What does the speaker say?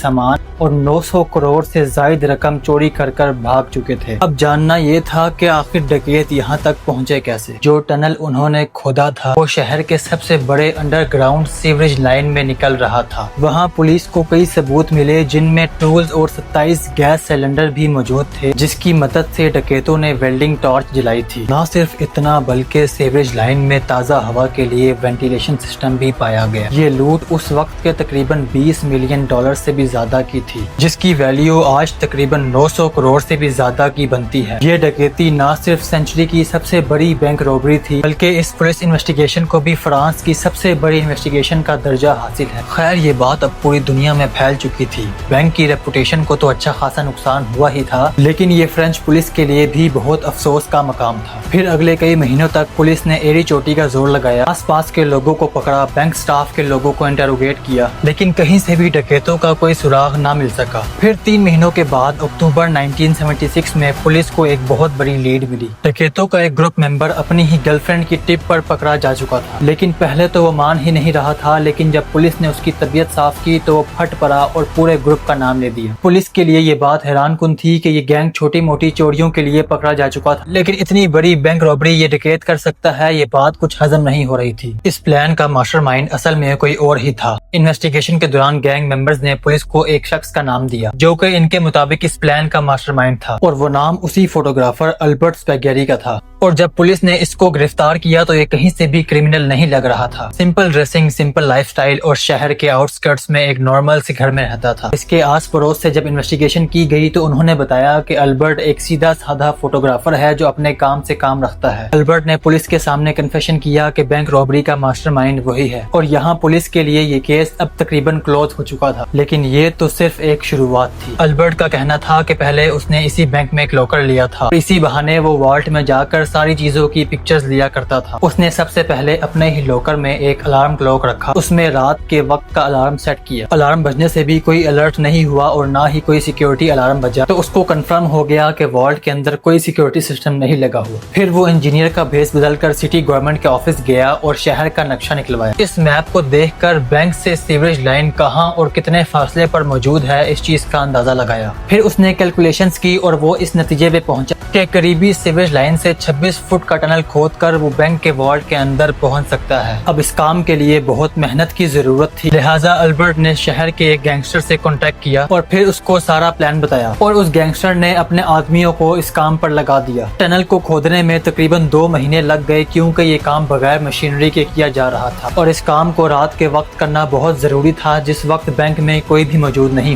सामान और 900 करोड़ से जायद रकम चोरी कर कर भाग चुके थे। अब जानना ये था कि आखिर डकैत यहाँ तक पहुँचे कैसे। जो टनल उन्होंने खोदा था वो शहर के सबसे बड़े अंडरग्राउंड सीवरेज लाइन में निकल रहा था। वहाँ पुलिस को कई सबूत मिले जिनमें टूल्स और 27 गैस सिलेंडर भी मौजूद थे, जिसकी मदद से डकैतों ने वेल्डिंग टॉर्च जलाई थी। न सिर्फ इतना बल्कि सीवरेज लाइन में ताज़ा हवा के लिए वेंटिलेशन सिस्टम भी पाया गया। ये लूट उस वक्त के तकरीबन $20 मिलियन से भी ज्यादा की थी, जिसकी वैल्यू आज तकरीबन 900 करोड़ से भी ज्यादा की बनती है। ये डकैती न सिर्फ सेंचुरी की सबसे बड़ी बैंक रॉबरी थी, बल्कि इस पुलिस इन्वेस्टिगेशन को भी फ्रांस की सबसे बड़ी इन्वेस्टिगेशन का दर्जा हासिल है। खैर, ये बात अब पूरी दुनिया में फैल चुकी थी। बैंक की रेपुटेशन को तो अच्छा खासा नुकसान हुआ ही था, लेकिन ये फ्रेंच पुलिस के लिए भी बहुत अफसोस का मकाम था। फिर अगले कई महीनों तक पुलिस ने एड़ी चोटी का जोर लगाया, आस पास के लोगों को पकड़ा, बैंक स्टाफ के लोगों को इंटेरोगेट किया, लेकिन कहीं से भी डकैतों का कोई सुराग ना मिल सका। फिर 3 महीनों के बाद अक्टूबर 1976 में पुलिस को एक बहुत बड़ी लीड मिली। डकैतों का एक ग्रुप मेंबर अपनी ही गर्लफ्रेंड की टिप पर पकड़ा जा चुका था, लेकिन पहले तो वो मान ही नहीं रहा था। लेकिन जब पुलिस ने उसकी तबीयत साफ की तो वो फट पड़ा और पूरे ग्रुप का नाम ले दिया। पुलिस के लिए ये बात हैरान कुन थी कि ये गैंग छोटी मोटी चोरियों के लिए पकड़ा जा चुका था, लेकिन इतनी बड़ी बैंक रॉबरी ये डकैत कर सकता है, ये बात कुछ हजम नहीं हो रही थी। इस प्लान का मास्टरमाइंड असल में कोई और ही था। इन्वेस्टिगेशन के दौरान गैंग मेंबर्स ने पुलिस को एक शख्स का नाम दिया जो कि इनके मुताबिक इस प्लान का मास्टरमाइंड था, और वो नाम उसी फोटोग्राफर अल्बर्ट स्पैगेरी का था। और जब पुलिस ने इसको गिरफ्तार किया तो ये कहीं से भी क्रिमिनल नहीं लग रहा था। सिंपल ड्रेसिंग, सिंपल लाइफस्टाइल और शहर के आउटस्कर्ट्स में एक नॉर्मल से घर में रहता था। इसके आस पड़ोस से जब इन्वेस्टिगेशन की गई तो उन्होंने बताया कि अल्बर्ट एक सीधा साधा फोटोग्राफर है जो अपने काम से काम रखता है। अल्बर्ट ने पुलिस के सामने कन्फेशन किया कि बैंक रॉबरी का मास्टरमाइंड वही है, और यहाँ पुलिस के लिए ये केस अब तकरीबन क्लोज हो चुका था। लेकिन ये तो सिर्फ एक शुरुआत थी। अल्बर्ट का कहना था कि पहले उसने इसी बैंक में एक लॉकर लिया था और इसी बहाने वो वॉल्ट में जाकर सारी चीजों की पिक्चर्स लिया करता था। उसने सबसे पहले अपने ही लॉकर में एक अलार्म क्लॉक रखा, उसमें रात के वक्त का अलार्म सेट किया। अलार्म बजने से भी कोई अलर्ट नहीं हुआ और ना ही कोई सिक्योरिटी अलार्म बजा, तो उसको कंफर्म हो गया कि वॉल्ट के अंदर कोई सिक्योरिटी सिस्टम नहीं लगा हुआ। फिर वो इंजीनियर का भेस बदलकर सिटी गवर्नमेंट के ऑफिस गया और शहर का नक्शा निकलवाया। इस मैप को देखकर बैंक से सीवरेज लाइन कहाँ और कितने फासले पर मौजूद है इस चीज का अंदाजा लगाया। फिर उसने कैलकुलेशंस की और वो इस नतीजे पे पहुंचा कि करीबी सीवरेज लाइन से 26 फुट का टनल खोदकर वो बैंक के वॉल्ट के अंदर पहुंच सकता है। अब इस काम के लिए बहुत मेहनत की जरूरत थी, लिहाजा अल्बर्ट ने शहर के एक गैंगस्टर से कांटेक्ट किया और फिर उसको सारा प्लान बताया, और उस गैंगस्टर ने अपने आदमियों को इस काम पर लगा दिया। टनल को खोदने में तकरीबन 2 महीने लग गए, क्योंकि ये काम बगैर मशीनरी के किया जा रहा था और इस काम को रात के वक्त करना बहुत जरूरी था, जिस वक्त बैंक में कोई भी मौजूद नहीं।